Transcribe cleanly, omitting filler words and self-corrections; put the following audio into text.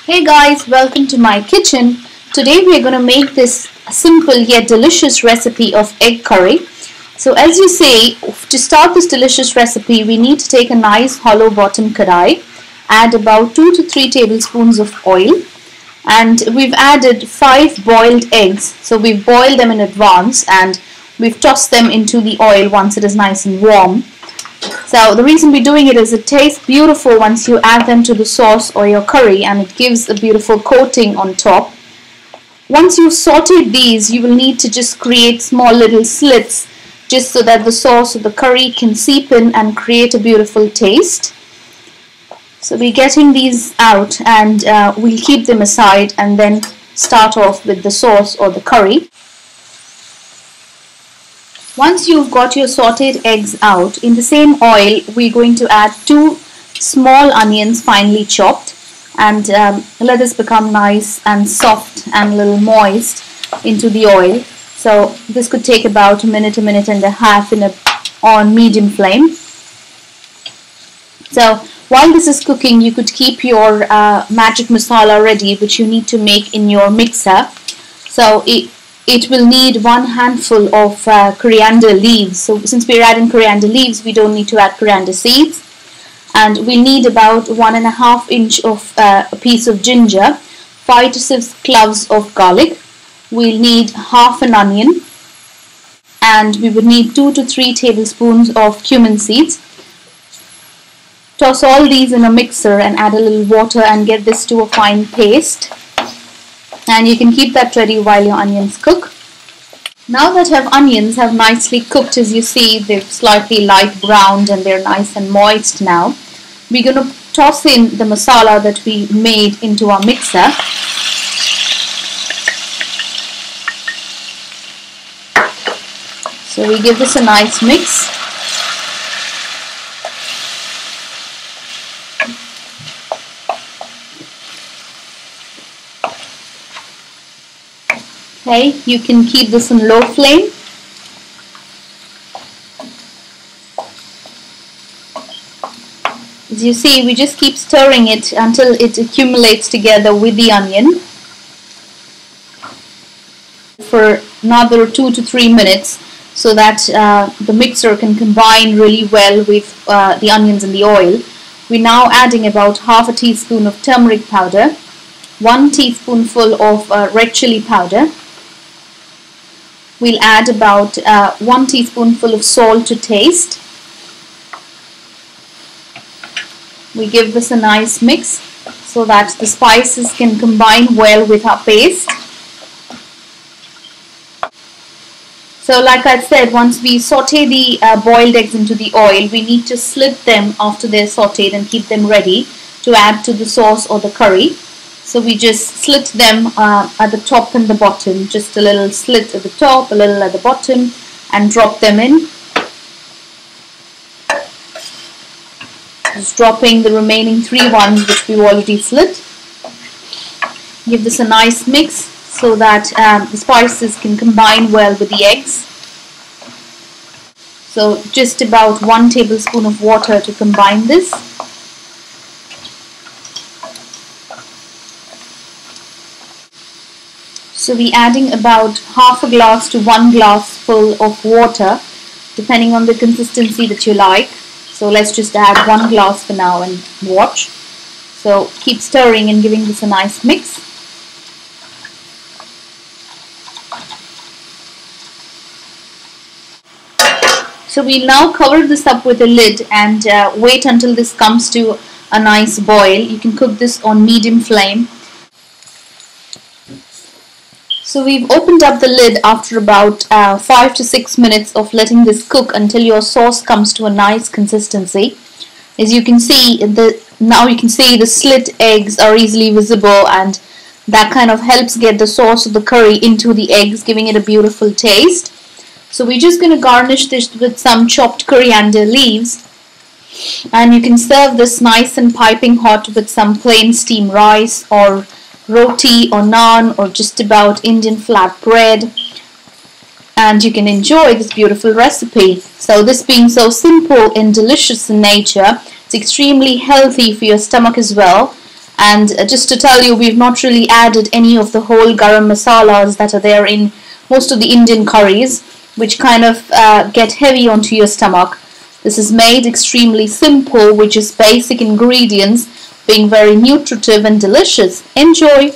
Hey guys, welcome to my kitchen. Today we are going to make this simple yet delicious recipe of egg curry. So as you say, to start this delicious recipe, we need to take a nice hollow bottom kadai, add about 2 to 3 tablespoons of oil, and we've added 5 boiled eggs. So we've boiled them in advance and we've tossed them into the oil once it is nice and warm. So the reason we're doing it is it tastes beautiful once you add them to the sauce or your curry, and it gives a beautiful coating on top. Once you've sauteed these, you will need to just create small little slits just so that the sauce or the curry can seep in and create a beautiful taste. So we're getting these out and we'll keep them aside and then start off with the sauce or the curry. Once you've got your sauteed eggs out, in the same oil we're going to add 2 small onions finely chopped, and let this become nice and soft and a little moist into the oil. So this could take about a minute and a half on medium flame. So while this is cooking, you could keep your magic masala ready, which you need to make in your mixer. So it will need 1 handful of coriander leaves. So since we're adding coriander leaves, we don't need to add coriander seeds. And we need about 1.5 inch of a piece of ginger, 5 to 6 cloves of garlic. We'll need half an onion, and we would need 2 to 3 tablespoons of cumin seeds. Toss all these in a mixer and add a little water and get this to a fine paste. And you can keep that ready while your onions cook. Now that our onions have nicely cooked, as you see, they've slightly light browned and they're nice and moist now. We're going to toss in the masala that we made into our mixer. So we give this a nice mix. Okay, you can keep this on low flame. As you see, we just keep stirring it until it accumulates together with the onion for another 2 to 3 minutes, so that the mixer can combine really well with the onions and the oil. We're now adding about half a teaspoon of turmeric powder, 1 teaspoonful of red chili powder. We'll add about 1 teaspoonful of salt to taste. We give this a nice mix so that the spices can combine well with our paste. So like I said, once we saute the boiled eggs into the oil, we need to slit them after they're sauteed and keep them ready to add to the sauce or the curry. So we just slit them at the top and the bottom, just a little slit at the top, a little at the bottom, and drop them in. Just dropping the remaining 3 ones which we've already slit. Give this a nice mix so that the spices can combine well with the eggs. So just about 1 tablespoon of water to combine this. So we're adding about half a glass to 1 glass full of water, depending on the consistency that you like. So let's just add 1 glass for now and watch. So keep stirring and giving this a nice mix. So we'll now cover this up with a lid and wait until this comes to a nice boil. You can cook this on medium flame. So we've opened up the lid after about 5 to 6 minutes of letting this cook until your sauce comes to a nice consistency. As you can see, now you can see the slit eggs are easily visible, and that kind of helps get the sauce of the curry into the eggs, giving it a beautiful taste. So we're just going to garnish this with some chopped coriander leaves, and you can serve this nice and piping hot with some plain steamed rice or roti or naan or just about Indian flat bread, and you can enjoy this beautiful recipe. So this being so simple and delicious in nature, it's extremely healthy for your stomach as well, And just to tell you, we've not really added any of the whole garam masalas that are there in most of the Indian curries, which kind of get heavy onto your stomach. This is made extremely simple with just basic ingredients, being very nutritive and delicious. Enjoy!